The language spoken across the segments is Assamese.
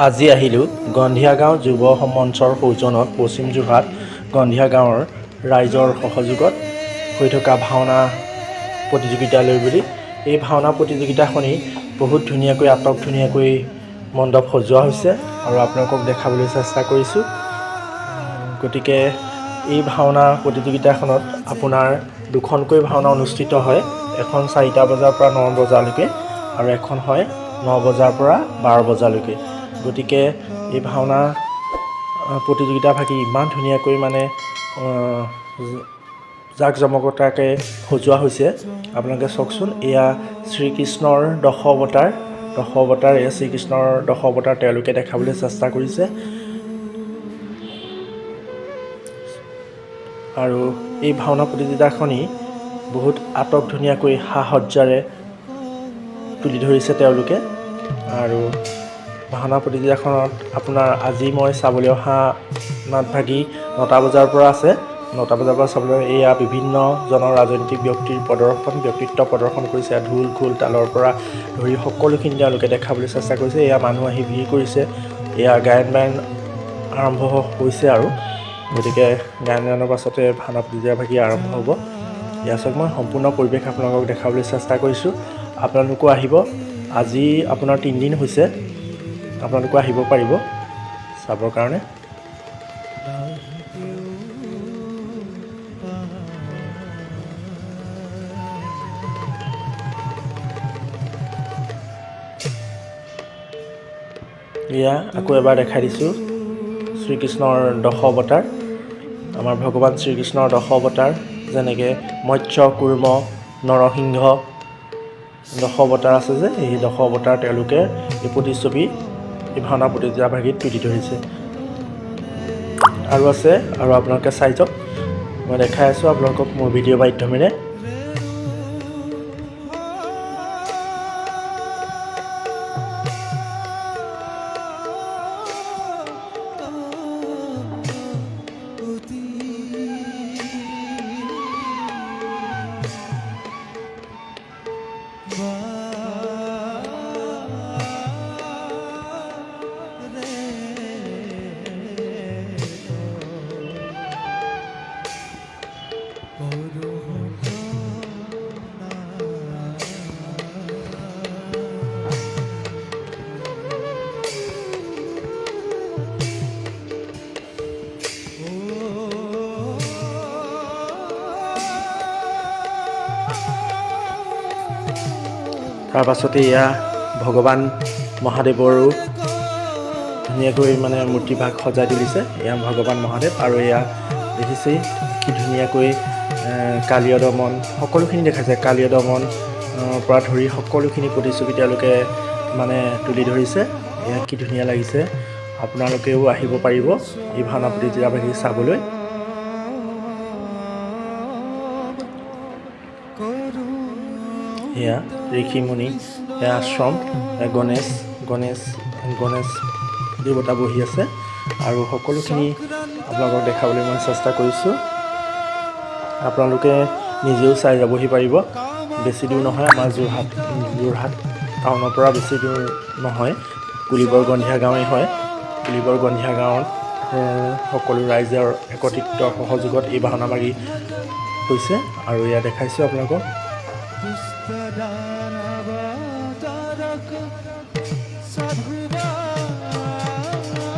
আজি আহিলোঁ গন্ধিয়া গাঁও যুৱ মঞ্চৰ সৌজন্যত পশ্চিম যোৰহাট গন্ধিয়া গাঁৱৰ ৰাইজৰ সহযোগত হৈ থকা ভাওনা প্ৰতিযোগিতালৈ বুলি। এই ভাওনা প্ৰতিযোগিতাখনি বহুত ধুনীয়াকৈ ধুনীয়াকৈ মণ্ডপ সজোৱা হৈছে আৰু আপোনালোকক দেখাবলৈ চেষ্টা কৰিছোঁ। গতিকে এই ভাওনা প্ৰতিযোগিতাখনত আপোনাৰ দুখনকৈ ভাওনা অনুষ্ঠিত হয়। এখন 4টা বজাৰ পৰা 9 বজালৈকে আৰু এখন হয় 9 বজাৰ পৰা 12 বজালৈকে। গতিকে এই ভাওনা প্ৰতিযোগিতাভাগি ইমান ধুনীয়াকৈ জাক জমকতাকৈ সজোৱা হৈছে। আপোনালোকে চাওকচোন, এয়া শ্ৰীকৃষ্ণৰ দশ অৱতাৰ এয়া শ্ৰীকৃষ্ণৰ দশ অৱতাৰ তেওঁলোকে দেখাবলৈ চেষ্টা কৰিছে। আৰু এই ভাওনা প্ৰতিযোগিতাখনি বহুত ধুনীয়াকৈ সা-সজ্জাৰে তুলি ধৰিছে তেওঁলোকে। আৰু ভাওনা প্ৰতিযোগিতাখনত আপোনাৰ আজি মই চাবলৈ অহা নাটভাগি 9টা বজাৰ পৰা আছে। 9টা বজাৰ পৰা চাবলৈ এয়া বিভিন্ন ৰাজনৈতিক ব্যক্তিৰ ব্যক্তিত্ব প্ৰদৰ্শন কৰিছে। ঢোল খোল তালৰ পৰা ধৰি সকলোখিনি তেওঁলোকে দেখাবলৈ চেষ্টা কৰিছে। এয়া মানুহ আহি ভিৰ কৰিছে। এয়া গায়ন বায়ন আৰম্ভ হৈছে আৰু গতিকে গায়ন বায়নৰ পাছতে ভাওনা প্ৰতিযোগিতাভাগি আৰম্ভ হ'ব। এয়া চাওক, মই সম্পূৰ্ণ পৰিৱেশ আপোনালোকক দেখাবলৈ চেষ্টা কৰিছোঁ। আপোনালোকো আহিব। আজি আপোনাৰ 3 দিন হৈছে, আপোনালোকো আহিব পাৰিব চাবৰ কাৰণে। এয়া আকৌ এবাৰ দেখাই দিছোঁ শ্ৰীকৃষ্ণৰ দশ অৱতাৰ, আমাৰ ভগৱান শ্ৰীকৃষ্ণৰ দশ অৱতাৰ, যেনেকৈ মৎস্য কুৰ্ম নৰসিংহ দশ অৱতাৰ আছে যে, এই দশ অৱতাৰ তেওঁলোকে এই প্ৰতিচ্ছবি এই ভাওনা প্ৰতিযোগিতাভাগিত তুলি ধৰিছে। আৰু আছে, আৰু আপোনালোকে চাই যাওক, মই দেখাই আছোঁ আপোনালোকক মোৰ ভিডিঅ' মাধ্যমেৰে। তাৰ পাছতে এয়া ভগৱান মহাদেৱৰো ধুনীয়াকৈ মূৰ্তিভাগ সজাই তুলিছে। এয়া ভগৱান মহাদেৱ, আৰু এয়া দেখিছেই কি ধুনীয়াকৈ কালীয় দমন সকলোখিনি দেখাইছে। কালীয় দমন পৰা ধৰি সকলোখিনি প্ৰতিচ্ছবি তেওঁলোকে তুলি ধৰিছে। এয়া কি ধুনীয়া লাগিছে। আপোনালোকেও আহিব পাৰিব এই ভাওনা প্ৰতিযোগিতাভাগি চাবলৈ। এয়া ঋষিমুনি, এয়া আশ্ৰম, গণেশ দেৱতা বহি আছে, আৰু সকলোখিনি আপোনালোকক দেখাবলৈ মই চেষ্টা কৰিছোঁ। আপোনালোকে নিজেও চাই যাবহি পাৰিব। বেছি দূৰ নহয়, আমাৰ যোৰহাট টাউনৰ পৰা বেছি দূৰ নহয়, পুলিবৰ গন্ধিয়া গাঁৱেই হয়। পুলিবৰ গন্ধিয়া গাঁৱত সকলো ৰাইজৰ একত্ৰিত সহযোগত এই ভাওনাভাগি হৈছে, আৰু এয়া দেখাইছোঁ আপোনালোকক।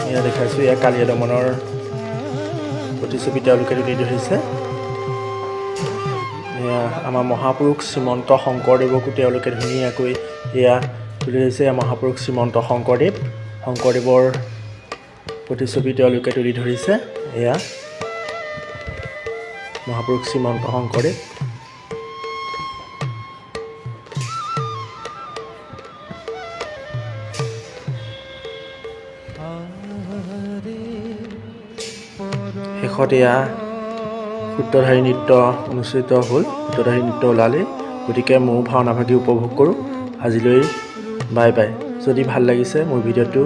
এয়া দেখাইছোঁ, এয়া কালীয় দমনৰ প্ৰতিচ্ছবি তেওঁলোকে তুলি ধৰিছে। এয়া আমাৰ মহাপুৰুষ শ্ৰীমন্ত শংকৰদেৱকো তেওঁলোকে ধুনীয়াকৈ এয়া তুলি ধৰিছে। এয়া মহাপুৰুষ শ্ৰীমন্ত শংকৰদেৱৰ প্ৰতিচ্ছবি তেওঁলোকে তুলি ধৰিছে। এয়া মহাপুৰুষ শ্ৰীমন্ত শংকৰদেৱ। শেষত এয়া সূত্ৰধাৰী নৃত্য অনুষ্ঠিত হ'ল, সূত্ৰধাৰী নৃত্য ওলালে। গতিকে ময়ো ভাওনাভাগি উপভোগ কৰোঁ। আজিলৈ বাই বাই। যদি ভাল লাগিছে মোৰ ভিডিঅ'টো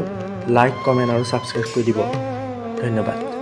লাইক, কমেণ্ট আৰু ছাবস্ক্ৰাইব কৰি দিব। ধন্যবাদ।